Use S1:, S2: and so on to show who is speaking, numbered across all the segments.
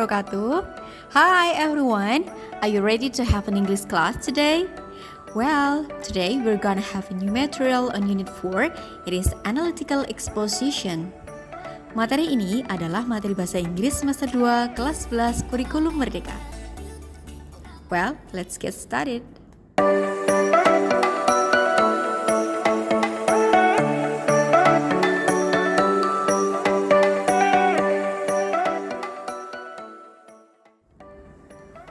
S1: wabarakatuh. Hi everyone, are you ready to have an English class today? Well, today we're gonna have a new material on Unit 4. It is Analytical Exposition. Materi ini adalah materi bahasa Inggris semester 2 kelas 11 kurikulum Merdeka. Well, let's get started.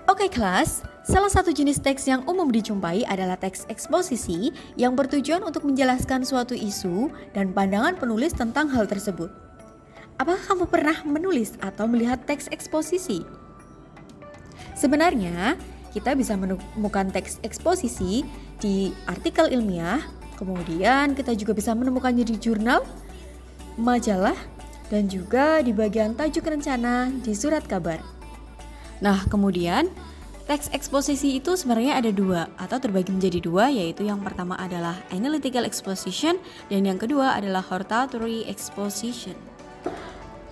S1: Oke kelas, salah satu jenis teks yang umum dijumpai adalah teks eksposisi yang bertujuan untuk menjelaskan suatu isu dan pandangan penulis tentang hal tersebut. Apakah kamu pernah menulis atau melihat teks eksposisi? Sebenarnya, kita bisa menemukan teks eksposisi di artikel ilmiah, kemudian kita juga bisa menemukannya di jurnal, majalah, dan juga di bagian tajuk rencana di surat kabar. Nah, kemudian teks eksposisi itu sebenarnya ada dua atau terbagi menjadi dua, yaitu yang pertama adalah analytical exposition dan yang kedua adalah hortatory exposition.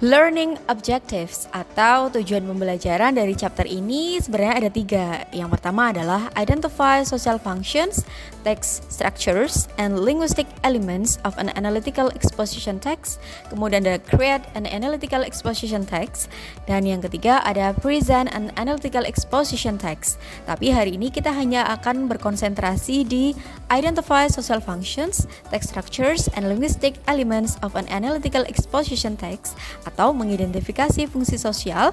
S1: Learning objectives atau tujuan pembelajaran dari chapter ini sebenarnya ada tiga. Yang pertama adalah identify social functions, text structures, and linguistic elements of an analytical exposition text. Kemudian ada create an analytical exposition text. Dan yang ketiga ada present an analytical exposition text. Tapi hari ini kita hanya akan berkonsentrasi di identify social functions, text structures, and linguistic elements of an analytical exposition text, atau mengidentifikasi fungsi sosial,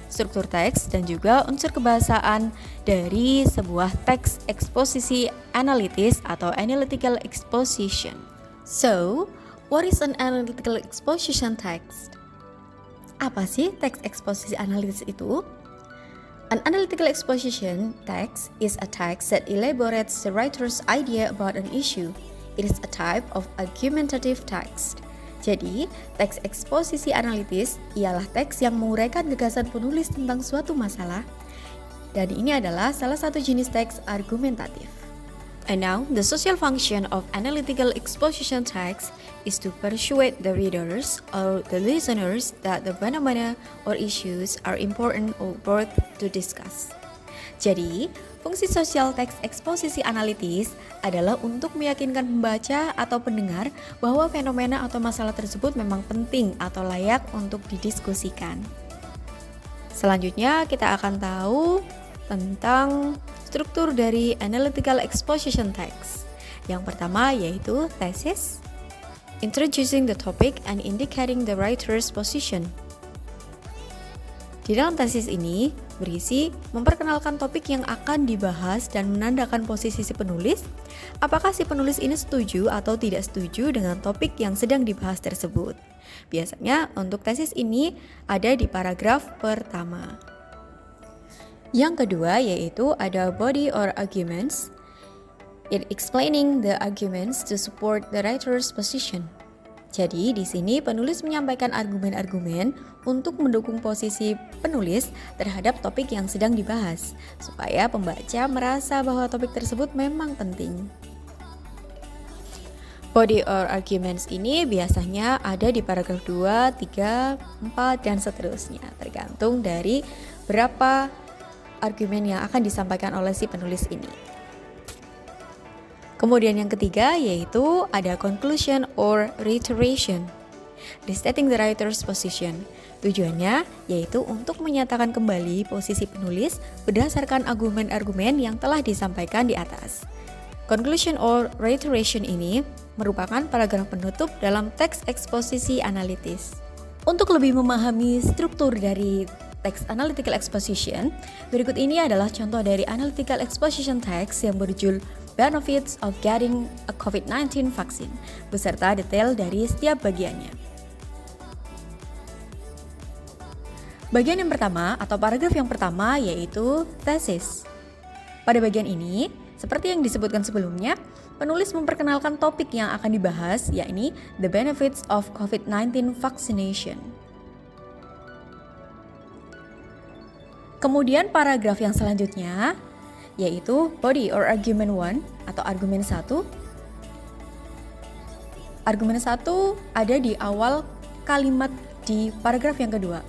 S1: struktur teks, dan juga unsur kebahasaan dari sebuah teks eksposisi analitis atau analytical exposition. So, what is an analytical exposition text? Apa sih teks eksposisi analitis itu? An analytical exposition text is a text that elaborates the writer's idea about an issue. It is a type of argumentative text. Jadi, teks eksposisi analitis ialah teks yang menguraikan gagasan penulis tentang suatu masalah, dan ini adalah salah satu jenis teks argumentatif. And now, the social function of analytical exposition text is to persuade the readers or the listeners that the phenomena or issues are important or worth to discuss. Jadi, fungsi sosial teks eksposisi analitis adalah untuk meyakinkan pembaca atau pendengar bahwa fenomena atau masalah tersebut memang penting atau layak untuk didiskusikan. Selanjutnya, kita akan tahu tentang struktur dari analytical exposition text. Yang pertama yaitu thesis, introducing the topic and indicating the writer's position. Di dalam tesis ini berisi memperkenalkan topik yang akan dibahas dan menandakan posisi si penulis, apakah si penulis ini setuju atau tidak setuju dengan topik yang sedang dibahas tersebut. Biasanya untuk tesis ini ada di paragraf pertama. Yang kedua yaitu ada body or arguments, it explaining the arguments to support the writer's position. Jadi di sini penulis menyampaikan argumen-argumen untuk mendukung posisi penulis terhadap topik yang sedang dibahas, supaya pembaca merasa bahwa topik tersebut memang penting. Body or arguments ini biasanya ada di paragraf 2, 3, 4, dan seterusnya, tergantung dari berapa argumen yang akan disampaikan oleh si penulis ini. Kemudian yang ketiga yaitu ada conclusion or reiteration, restating the writer's position. Tujuannya yaitu untuk menyatakan kembali posisi penulis berdasarkan argumen-argumen yang telah disampaikan di atas. Conclusion or reiteration ini merupakan paragraf penutup dalam teks eksposisi analitis. Untuk lebih memahami struktur dari teks analytical exposition, berikut ini adalah contoh dari analytical exposition text yang berjudul Benefits of Getting a COVID-19 Vaccine, beserta detail dari setiap bagiannya. Bagian yang pertama atau paragraf yang pertama yaitu thesis. Pada bagian ini, seperti yang disebutkan sebelumnya, penulis memperkenalkan topik yang akan dibahas, yakni the benefits of COVID-19 vaccination. Kemudian paragraf yang selanjutnya yaitu body or argument 1 atau argumen 1. Argumen 1 ada di awal kalimat di paragraf yang kedua.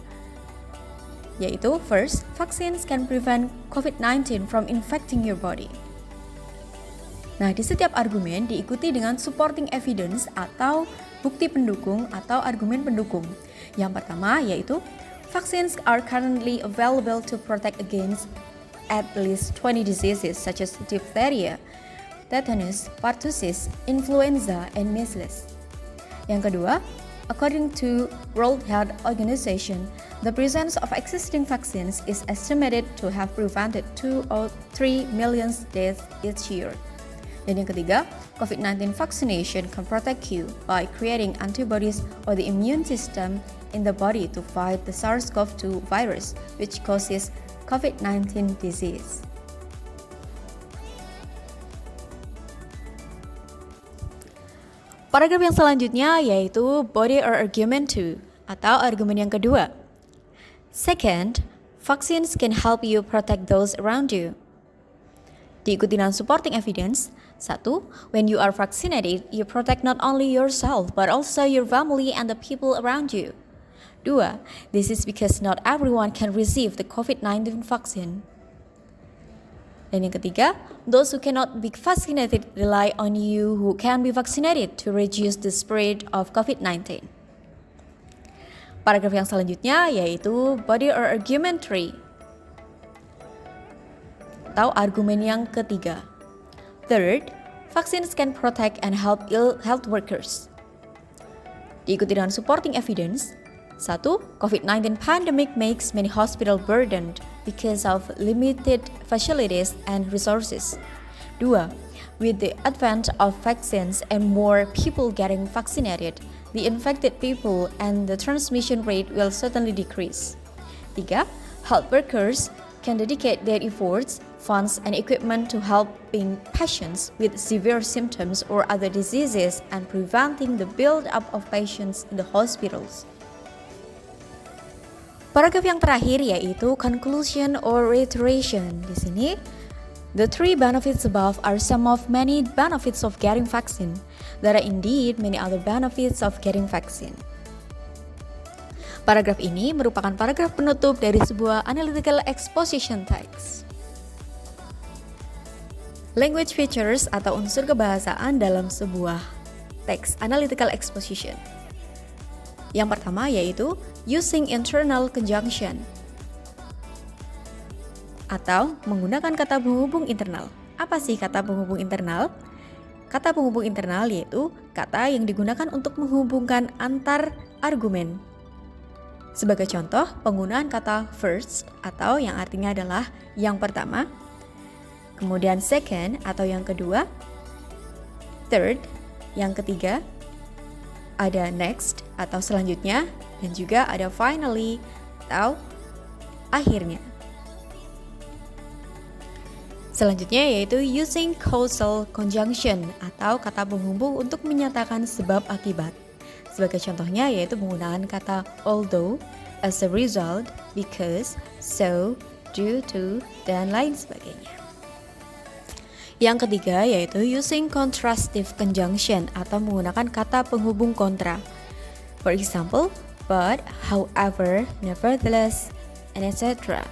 S1: yaitu first, vaccines can prevent COVID-19 from infecting your body. Nah, di setiap argumen diikuti dengan supporting evidence atau bukti pendukung atau argumen pendukung. Yang pertama yaitu vaccines are currently available to protect against at least 20 diseases such as diphtheria, tetanus, pertussis, influenza, and measles. Yang kedua, according to World Health Organization, the presence of existing vaccines is estimated to have prevented 2 or 3 million deaths each year. Dan yang ketiga, COVID-19 vaccination can protect you by creating antibodies or the immune system in the body to fight the SARS-CoV-2 virus, which causes COVID-19 disease. Paragraf yang selanjutnya yaitu body or argument 2 atau argumen yang kedua. Second, vaccines can help you protect those around you. Diikuti dengan supporting evidence. 1. When you are vaccinated, you protect not only yourself but also your family and the people around you. 2. This is because not everyone can receive the COVID-19 vaccine. Dan yang ketiga, those who cannot be vaccinated rely on you who can be vaccinated to reduce the spread of COVID-19. Paragraf yang selanjutnya yaitu body or argument 3 atau argumen yang ketiga. Third, vaccines can protect and help ill health workers. Diikuti dengan supporting evidence. 1. COVID-19 pandemic makes many hospitals burdened because of limited facilities and resources. 2. With the advent of vaccines and more people getting vaccinated, the infected people and the transmission rate will certainly decrease. 3. Health workers can dedicate their efforts, funds, and equipment to helping patients with severe symptoms or other diseases and preventing the build-up of patients in the hospitals. Paragraf yang terakhir yaitu conclusion or reiteration. Di sini, the three benefits above are some of many benefits of getting vaccine. There are indeed many other benefits of getting vaccine. Paragraf ini merupakan paragraf penutup dari sebuah analytical exposition text. Language features atau unsur kebahasaan dalam sebuah teks analytical exposition. Yang pertama yaitu using internal conjunction atau menggunakan kata penghubung internal. Apa sih kata penghubung internal? Kata penghubung internal yaitu kata yang digunakan untuk menghubungkan antar argumen. Sebagai contoh, penggunaan kata first atau yang artinya adalah yang pertama, kemudian second atau yang kedua, third, yang ketiga, ada next atau selanjutnya, dan juga ada finally atau akhirnya. Selanjutnya yaitu using causal conjunction atau kata penghubung untuk menyatakan sebab akibat. Sebagai contohnya yaitu menggunakan kata although, as a result, because, so, due to, dan lain sebagainya. Yang ketiga yaitu using contrastive conjunction atau menggunakan kata penghubung kontra. For example, but, however, nevertheless, and etc.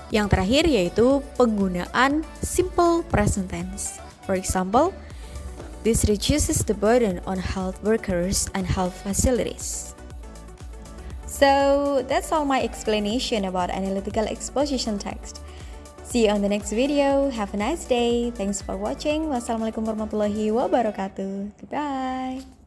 S1: Yang terakhir yaitu penggunaan simple present tense. For example, this reduces the burden on health workers and health facilities. So, that's all my explanation about analytical exposition text. See you on the next video. Have a nice day. Thanks for watching. Wassalamualaikum warahmatullahi wabarakatuh. Goodbye.